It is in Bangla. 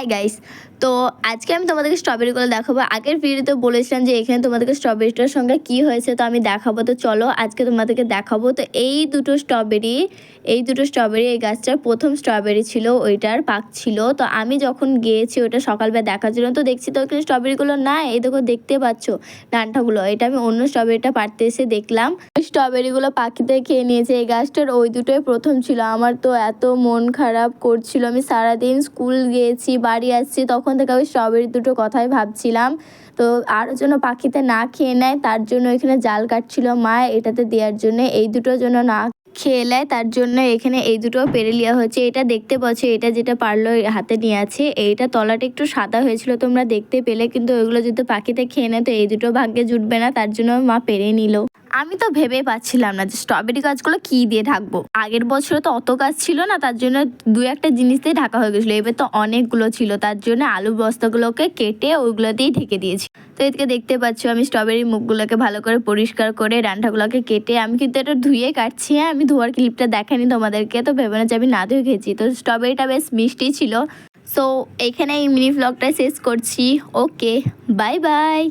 Hi guys. তো আজকে আমি তোমাদেরকে স্ট্রবেরিগুলো দেখাবো। আগের ভিডিওতে বলেছিলাম যে এখানে তোমাদেরকে স্ট্রবেরিটার সঙ্গে কি হয়েছে, তো আমি দেখাবো। তো চলো আজকে তোমাদেরকে দেখাবো। তো এই দুটো স্ট্রবেরি এই গাছটার প্রথম স্ট্রবেরি ছিল, ওইটার পাক ছিল। তো আমি যখন গিয়েছি ওইটা সকালবেলা দেখার জন্য, তো দেখছি তো ওখানে স্ট্রবেরিগুলো নাই। এই দেখো, দেখতে পাচ্ছ ডান্টাগুলো। এটা আমি অন্য স্ট্রবেরিটা পাড়তে এসে দেখলাম স্ট্রবেরিগুলো পাখিতে খেয়ে নিয়েছে। এই গাছটার ওই দুটোই প্রথম ছিল। আমার তো এত মন খারাপ করছিল। আমি সারাদিন স্কুল গিয়েছি, বাড়ি আসছি, তখন থেকে ওই স্ট্রবেরি দুটো কথাই ভাবছিলাম। তো আরও যেন পাখিতে না খেয়ে নেয়, তার জন্য এখানে জাল কাটছিল মা এটাতে দেওয়ার জন্য, এই দুটোর জন্য না খেয়ে নেয় তার জন্য এখানে এই দুটো পেরে নেওয়া হচ্ছে। এটা দেখতে পাচ্ছ, এটা যেটা পারলো হাতে নিয়ে আছে, এইটা তলাটা একটু সাদা হয়েছিল, তোমরা দেখতে পেলে। কিন্তু ওইগুলো যদি পাখিতে খেয়ে নেয় তো এই দুটো ভাগ্যে জুটবে না, তার জন্য মা পেরে নিল। আমি তো ভেবে পাচ্ছিলাম না যে স্ট্রবেরি গাছগুলো কি দিয়ে ঢাকবো। আগের বছরে তো অত গাছ ছিল না, তার জন্য দু একটা জিনিস দিয়ে ঢাকা হয়ে গেছিলো। এবার তো অনেকগুলো ছিল, তার জন্য আলুর বস্তাগুলোকে কেটে ওইগুলো দিয়েই ঢেকে দিয়েছি। তো এদিকে দেখতে পাচ্ছ আমি স্ট্রবেরি মুখগুলোকে ভালো করে পরিষ্কার করে ডান্ডাগুলোকে কেটে, আমি কিন্তু এটা ধুয়ে কাটছি। হ্যাঁ, আমি ধোয়ার ক্লিপটা দেখাইনি তোমাদেরকে, তো ভেবে না যে আমি না ধুয়ে খেয়েছি। তো স্ট্রবেরিটা বেশ মিষ্টি ছিল। সো এইখানে এই মিনি ভ্লগটা শেষ করছি। ওকে, বাই বাই।